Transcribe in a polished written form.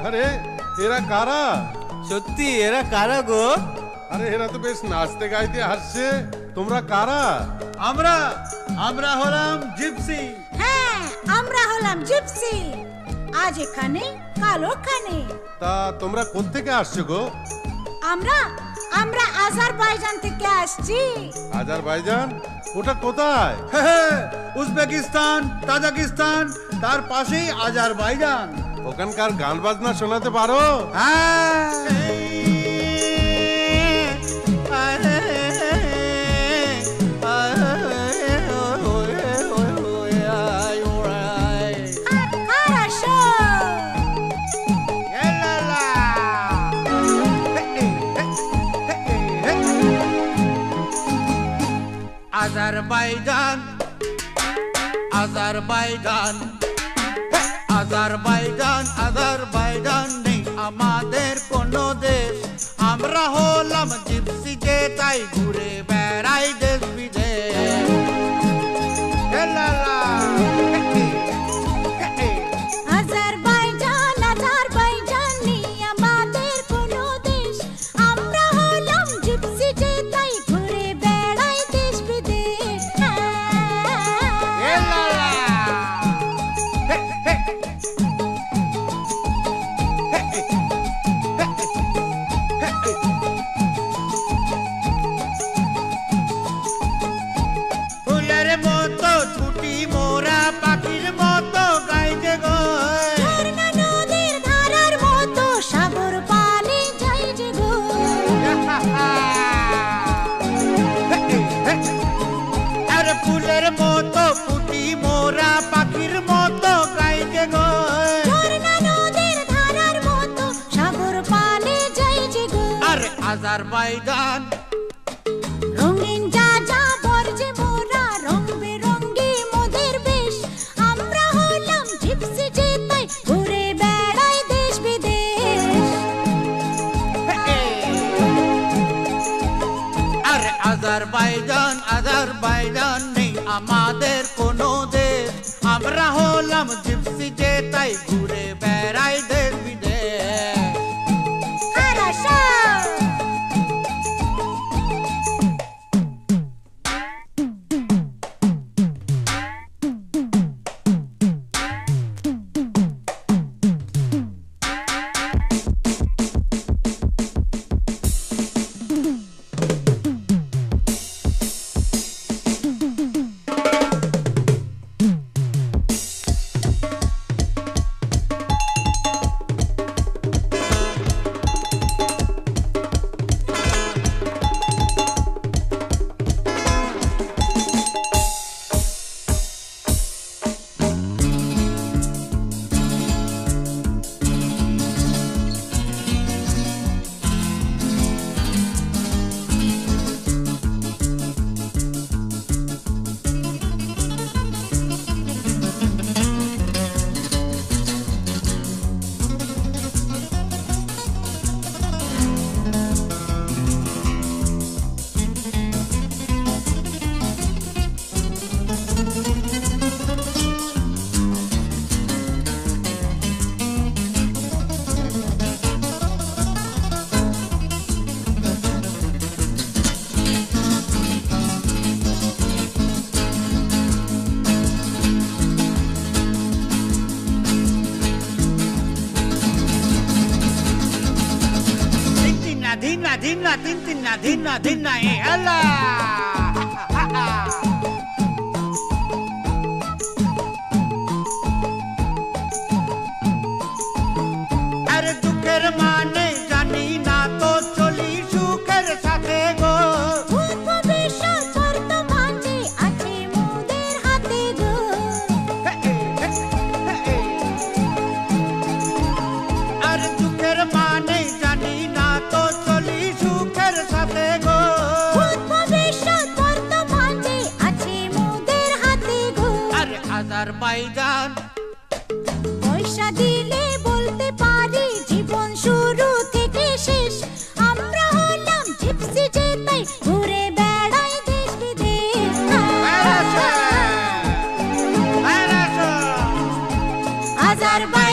আরে এরা কারা? সত্যি এরা কারা গো? আরে এরা তো বেশ নাচতে গাইতে আসছে। তোমরা কারা? আমরা হলাম জিপসি। হ্যাঁ, আমরা হলাম জিপসি। আজ এখানে, কাল ওখানে। তা তোমরা কোত্থেকে আসছো গো? আমরা আজারবাইজান থেকে আসছি। আজারবাইজান? ওটা কোথায়? উজবেকিস্তান, তাজিকিস্তান, তার পাশেই আজারবাইজান। ওখানকার গান বাজনা শোনাতে পারো? আজারবাইজান, আজারবাইজান, আজারবাইজান, আজারবাইজান নেই আমাদের কোনো দেশ। আমরা হলাম জিপসি, যে তাই ঘুরে বেড়াই দেশ বিদেশ। আজারবাইজান, আজারবাইজান নেই আমাদের কোনো দেশ। আমরা হলাম জিপসি, যে তাই ঘুরে বেড়াই দেশ বিদেশ। ফুলের মতো ছুটি মোরা, পাখির মতো গাইতে গো। ঝর্ণা নদীর ধারার মতো সাগর পানে যাই যে গো। আরে ফুলের মতো ফুটি মোরা, পাখির মতো গাইতে গো। ঝর্ণা নদীর ধারার মতো সাগর পানে যাই যে গো। আরে আজারবাইজান, রঙিন যা যা বর্জে মোরা, রং বেরঙ্গি মোদের বেশ। আমরা হলাম জিপসি, যে তাই ঘুরে বেড়াই দেশ বিদেশ। আরে আজারবাইজান, আজারবাইজান নেই আমাদের কোনো দেশ। আমরা হলাম জিপসি, যে তাই ঘুরে বেড়াই দেশ বিদেশ। হারাশা ধিনা ধিনা তিন তিনা ধিনা ধিনা এ আল্লাহ। আরে দুঃখের মানে জানি না, তো চলি সুখের সাথে গো। ভূত ভবিষ্যৎ বর্তমান যে আছে মোদের হাতে গো। আর দুঃখের মানে জানি না, তো চলি সুখের সাথে গো। ভূত ভবিষ্যৎ বর্তমান যে আছে মোদের হাতে গো। আর আজারবাইজান, পয়সা দিলে বলতে পারি জীবন শুরু থেকে শেষ। আমরা হলাম জিপসি, যে তাই ঘুরে বেড়াই দেশ বিদেশ। আজারবাইজান